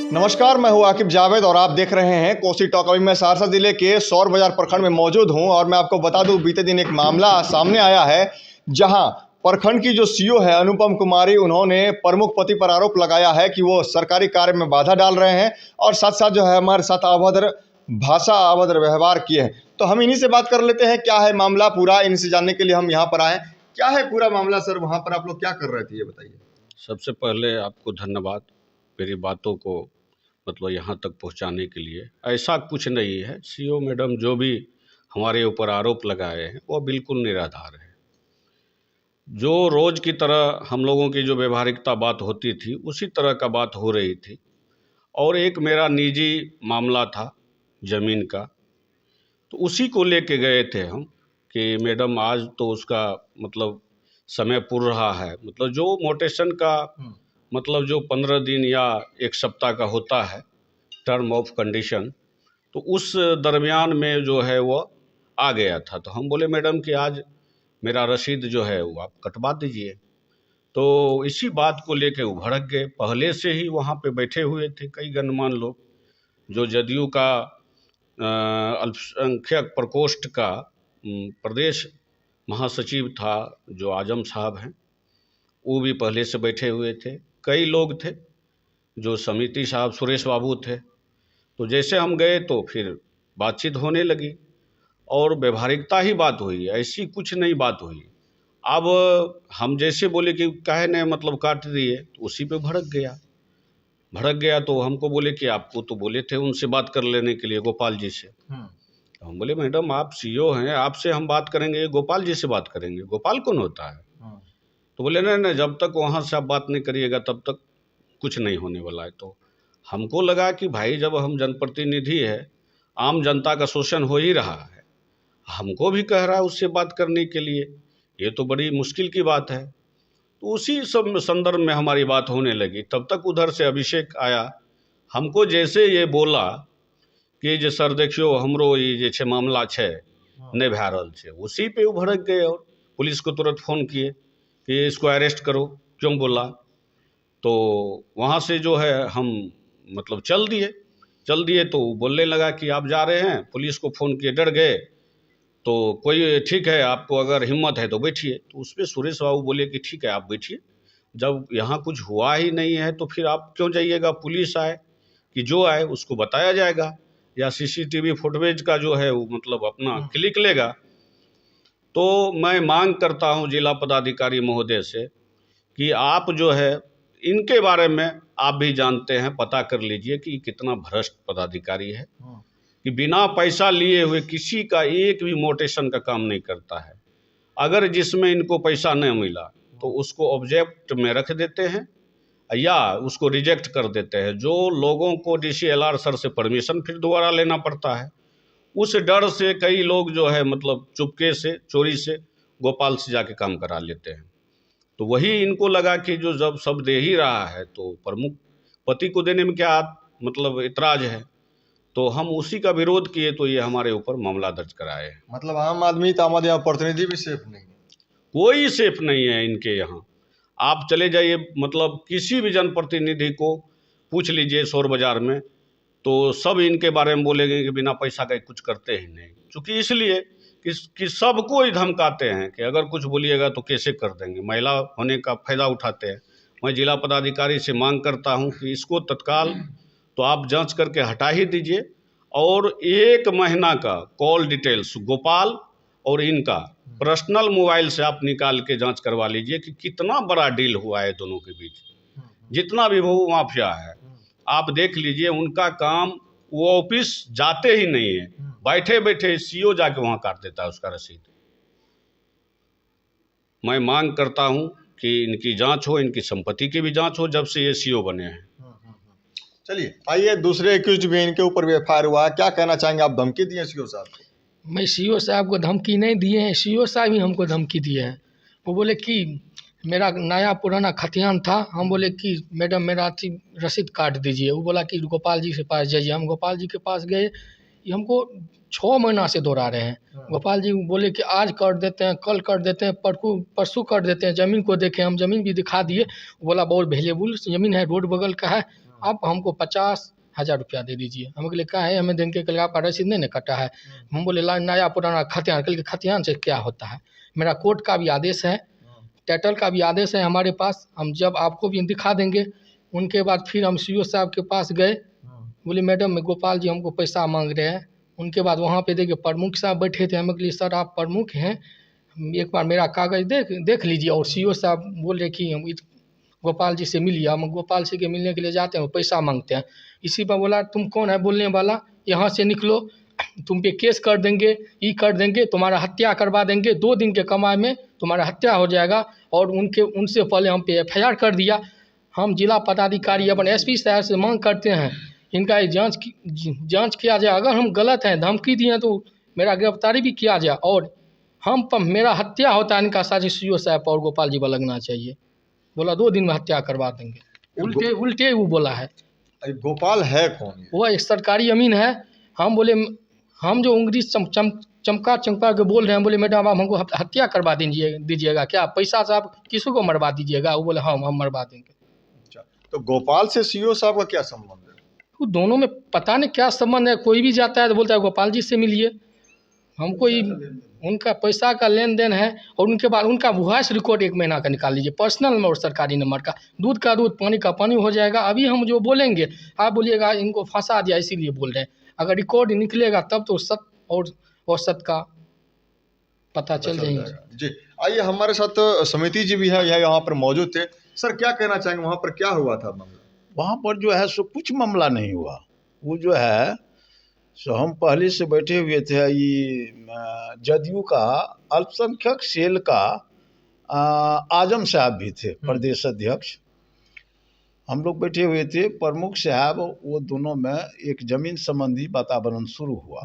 नमस्कार, मैं हूं आकिब जावेद और आप देख रहे हैं कोसी टॉक। अभी मैं सहरसा जिले के सौर बाजार प्रखंड में मौजूद हूं और मैं आपको बता दूं, बीते दिन एक मामला सामने आया है जहां प्रखंड की जो सीईओ है अनुपम कुमारी, उन्होंने प्रमुख पति पर आरोप लगाया है कि वो सरकारी कार्य में बाधा डाल रहे हैं और साथ साथ जो है हमारे साथ अभद्र भाषा, अभद्र व्यवहार किए हैं। तो हम इन्हीं से बात कर लेते हैं, क्या है मामला पूरा, इनसे जानने के लिए हम यहाँ पर आए। क्या है पूरा मामला सर? वहाँ पर आप लोग क्या कर रहे थे, ये बताइए। सबसे पहले आपको धन्यवाद मेरी बातों को मतलब यहाँ तक पहुँचाने के लिए। ऐसा कुछ नहीं है, सीईओ मैडम जो भी हमारे ऊपर आरोप लगाए हैं वो बिल्कुल निराधार है। जो रोज़ की तरह हम लोगों की जो व्यवहारिकता बात होती थी उसी तरह का बात हो रही थी। और एक मेरा निजी मामला था ज़मीन का, तो उसी को लेके गए थे हम कि मैडम आज तो उसका मतलब समय पूर रहा है, मतलब जो मोटेशन का मतलब जो 15 दिन या एक सप्ताह का होता है टर्म ऑफ कंडीशन, तो उस दरमियान में जो है वो आ गया था। तो हम बोले मैडम कि आज मेरा रसीद जो है वो आप कटवा दीजिए। तो इसी बात को लेके वो भड़क गए। पहले से ही वहाँ पे बैठे हुए थे कई गणमान्य लोग, जो जदयू का अल्पसंख्यक प्रकोष्ठ का प्रदेश महासचिव था जो आजम साहब हैं, वो भी पहले से बैठे हुए थे। कई लोग थे, जो समिति साहब सुरेश बाबू थे। तो जैसे हम गए तो फिर बातचीत होने लगी और व्यवहारिकता ही बात हुई, ऐसी कुछ नई बात हुई। अब हम जैसे बोले कि काहे ने मतलब काट दिए, तो उसी पे भड़क गया। तो हमको बोले कि आपको तो बोले थे उनसे बात कर लेने के लिए, गोपाल जी से। तो हम बोले मैडम आप सीईओ हैं, आपसे हम बात करेंगे, गोपाल जी से बात करेंगे, गोपाल कौन होता है? तो बोले नहीं, जब तक वहाँ से आप बात नहीं करिएगा तब तक कुछ नहीं होने वाला है। तो हमको लगा कि भाई जब हम जनप्रतिनिधि है, आम जनता का शोषण हो ही रहा है, हमको भी कह रहा है उससे बात करने के लिए, ये तो बड़ी मुश्किल की बात है। तो उसी सब संदर्भ में हमारी बात होने लगी। तब तक उधर से अभिषेक आया, हमको जैसे ये बोला कि जे सर देखियो हमरो ये जे छे मामला छे नहीं भै रहल छे, उसी पे वो भड़क गए और पुलिस को तुरंत फ़ोन किए कि इसको अरेस्ट करो, क्यों बोला। तो वहाँ से जो है हम मतलब चल दिए। तो बोलने लगा कि आप जा रहे हैं, पुलिस को फ़ोन किए, डर गए। तो कोई ठीक है, आपको अगर हिम्मत है तो बैठिए। तो उस पर सुरेश बाबू बोले कि ठीक है आप बैठिए, जब यहाँ कुछ हुआ ही नहीं है तो फिर आप क्यों जाइएगा, पुलिस आए कि जो आए उसको बताया जाएगा, या सीसीटीवी फुटेज का जो है वो मतलब अपना क्लिक लेगा। तो मैं मांग करता हूँ जिला पदाधिकारी महोदय से कि आप जो है इनके बारे में आप भी जानते हैं, पता कर लीजिए कि कितना भ्रष्ट पदाधिकारी है, कि बिना पैसा लिए हुए किसी का एक भी मोटेशन का काम नहीं करता है। अगर जिसमें इनको पैसा नहीं मिला तो उसको ऑब्जेक्ट में रख देते हैं या उसको रिजेक्ट कर देते हैं, जो लोगों को डीसीएलआर सर से परमिशन फिर दोबारा लेना पड़ता है। उस डर से कई लोग जो है मतलब चुपके से, चोरी से गोपाल से जाके काम करा लेते हैं। तो वही इनको लगा कि जो जब सब दे ही रहा है तो प्रमुख पति को देने में क्या मतलब इतराज है। तो हम उसी का विरोध किए, तो ये हमारे ऊपर मामला दर्ज कराए हैं। मतलब आम आदमी तो हमारे यहाँ प्रतिनिधि भी सेफ नहीं, कोई सेफ नहीं है इनके यहाँ। आप चले जाइए मतलब किसी भी जनप्रतिनिधि को पूछ लीजिए शोर बाजार में, तो सब इनके बारे में बोलेंगे कि बिना पैसा का कुछ करते ही नहीं। चूँकि इसलिए कि सबको ही धमकाते हैं कि अगर कुछ बोलिएगा तो कैसे कर देंगे, महिला होने का फ़ायदा उठाते हैं। मैं जिला पदाधिकारी से मांग करता हूं कि इसको तत्काल तो आप जांच करके हटा ही दीजिए, और 1 महीना का कॉल डिटेल्स गोपाल और इनका पर्सनल मोबाइल से आप निकाल के जांच करवा लीजिए कि कितना बड़ा डील हुआ है दोनों के बीच। जितना भी वो माफिया है आप देख लीजिए, उनका काम, वो ऑफिस जाते ही नहीं है, बैठे बैठे सीईओ जाके वहाँ काट देता है उसका रसीद। मैं मांग करता हूँ कि इनकी जांच हो, इनकी संपत्ति की भी जांच हो जब से ये सीईओ बने हैं। चलिए आइए, दूसरे एक्यूज भी इनके ऊपर भी एफआईआर हुआ, क्या कहना चाहेंगे आप? धमकी दिए सीईओ साहब को? मैं सीईओ साहब को धमकी नहीं दिए हैं, सीईओ साहब ही हमको धमकी दिए हैं। वो बोले कि मेरा नया पुराना खतियान था, हम बोले कि मैडम मेरा रसीद काट दीजिए। वो बोला कि गोपाल जी के पास जाइए। हम गोपाल जी के पास गए, ये हमको 6 महीना से दोहरा रहे हैं। गोपाल जी बोले कि आज कर देते हैं, कल कर देते हैं, परसों कर देते हैं। ज़मीन को देखें, हम ज़मीन भी दिखा दिए। बोला बहुत वैल्यूबल ज़मीन है, रोड बगल का है, आप हमको 50,000 रुपया दे दीजिए। हम बोले क्या है, हमें दिन के कल आपका रसीद नहीं ना कटा है। हम बोले नया पुराना खतियान। कल के खतियान से क्या होता है, मेरा कोर्ट का भी आदेश है, टाइटल का भी आदेश है हमारे पास, हम जब आपको भी दिखा देंगे। उनके बाद फिर हम सीओ साहब के पास गए, बोले मैडम गोपाल जी हमको पैसा मांग रहे हैं। उनके बाद वहाँ पे देखिए प्रमुख साहब बैठे थे। हम बोले सर आप प्रमुख हैं, एक बार मेरा कागज़ देख लीजिए। और सीओ साहब बोल रहे कि हम गोपाल जी से मिलिए। हम गोपाल जी के मिलने के लिए जाते हैं, वो पैसा मांगते हैं। इसी पर बोला तुम कौन है बोलने वाला, यहाँ से निकलो, तुम पे केस कर देंगे, ये कर देंगे, तुम्हारा हत्या करवा देंगे, 2 दिन के कमाई में तुम्हारा हत्या हो जाएगा। और उनसे पहले हम पे FIR कर दिया। हम जिला पदाधिकारी अपने SP साहब से मांग करते हैं इनका जांच किया जाए। अगर हम गलत हैं, धमकी दिए हैं, तो मेरा गिरफ्तारी भी किया जाए। और हम पर मेरा हत्या होता है, इनका साजिश सीओ साहब और गोपाल जी पर लगना चाहिए। बोला 2 दिन में हत्या करवा देंगे। उल्टे वो बोला है। गोपाल है कौन ये? वो एक सरकारी अमीन है। हम बोले हम जो उंगली चमका के बोल रहे हैं, बोले मैडम आप हमको हत्या करवा दीजिएगा क्या, पैसा से आप किसी को मरवा दीजिएगा। वो बोले हाँ हम मरवा देंगे। अच्छा, तो गोपाल से सीओ साहब का क्या संबंध है? वो दोनों में पता नहीं क्या संबंध है। कोई भी जाता है तो बोलता है गोपाल जी से मिलिए। हमको उनका पैसा का लेन देन है। और उनके बाद उनका वॉइस रिकॉर्ड 1 महीना का निकाल लीजिए, पर्सनल में और सरकारी नंबर का। दूध का दूध पानी का पानी हो जाएगा। अभी हम जो बोलेंगे आप बोलिएगा इनको फंसा दिया इसीलिए बोल रहे हैं। अगर रिकॉर्ड निकलेगा तब तो सत और असत का पता चल जाएगा। जी आइए, हमारे साथ समिति जी भी है, यह यहाँ पर मौजूद थे। सर क्या कहना चाहेंगे, वहाँ पर क्या हुआ था मामला? वहाँ पर जो है सो कुछ मामला नहीं हुआ। वो जो है सो हम पहले से बैठे हुए थे। ये जदयू का अल्पसंख्यक सेल का आजम साहब भी थे, प्रदेश अध्यक्ष। हम लोग बैठे हुए थे, प्रमुख साहब, वो दोनों में एक जमीन संबंधी वातावरण शुरू हुआ।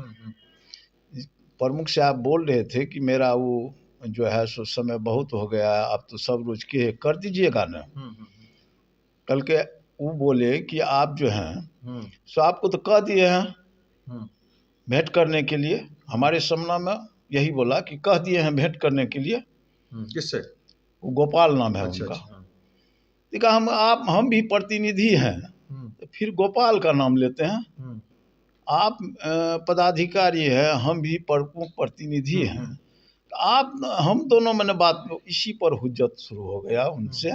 प्रमुख साहब बोल रहे थे कि मेरा वो जो है सो समय बहुत हो गया, आप तो सब रोज के कर दीजिएगा ना। कल के वो बोले कि आप जो हैं सो आपको तो कह दिए हैं भेंट करने के लिए। हमारे सामना में यही बोला कि कह दिए हैं भेंट करने के लिए। किससे? वो गोपाल नाम है उनका। देखा हम भी प्रतिनिधि हैं, तो फिर गोपाल का नाम लेते हैं। आप पदाधिकारी हैं, हम भी प्रमुख प्रतिनिधि हैं। तो आप हम दोनों में बात इसी पर हुज्जत शुरू हो गया उनसे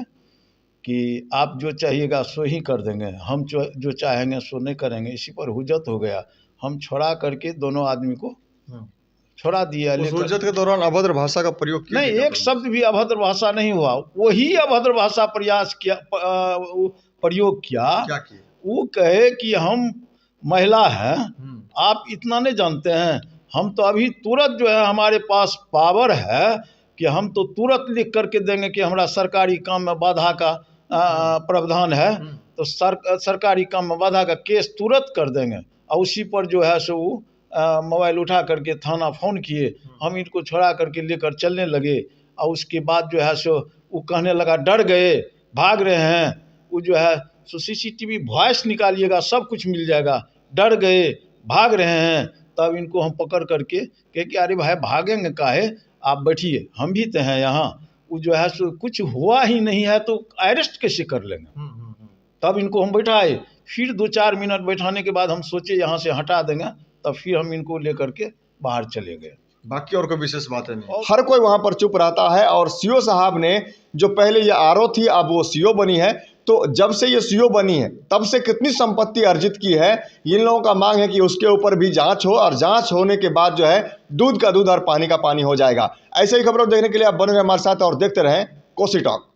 कि आप जो चाहिएगा सो ही कर देंगे, हम जो चाहेंगे सो नहीं करेंगे। इसी पर हुज्जत हो गया। हम छोड़ा करके दोनों आदमी को छोड़ा दिया। उस हुज्जत के दौरान अभद्र भाषा का प्रयोग किया? नहीं, एक शब्द भी अभद्र भाषा नहीं हुआ। वही अभद्र भाषा प्रयोग किया। क्या किया? वो कहे कि हम महिला हैं, आप इतना नहीं जानते हैं, हम तो अभी तुरंत जो है हमारे पास पावर है कि हम तो तुरंत लिख करके देंगे कि हमारा सरकारी काम में बाधा का प्रावधान है, तो सरकारी काम में बाधा का केस तुरंत कर देंगे। और उसी पर जो है सो वो मोबाइल उठा करके थाना फ़ोन किए। हम इनको छोड़ा करके लेकर चलने लगे। और उसके बाद जो है सो वो कहने लगा डर गए, भाग रहे हैं। वो जो है सो CCTV वॉइस निकालिएगा, सब कुछ मिल जाएगा। डर गए, भाग रहे हैं। तब इनको हम पकड़ करके कहे कि अरे भाई भागेंगे काहे, आप बैठिए, हम भी तो हैं यहाँ। वो जो है सो कुछ हुआ ही नहीं है तो अरेस्ट कैसे कर लेंगे। तब इनको हम बैठाए। फिर 2-4 मिनट बैठाने के बाद हम सोचे यहाँ से हटा देंगे, तब फिर हम इनको लेकर के बाहर चले गए। बाकी और कोई विशेष बात नहीं। हर कोई वहाँ पर चुप रहता है। और सीओ साहब ने जो पहले ये आरओ थी, अब वो सीओ बनी है। तो जब से ये सीओ बनी है तब से कितनी संपत्ति अर्जित की है, इन लोगों का मांग है कि उसके ऊपर भी जांच हो। और जांच होने के बाद जो है दूध का दूध और पानी का पानी हो जाएगा। ऐसे ही खबरों देखने के लिए आप बने रहे हमारे साथ और देखते रहें कोसी टॉक।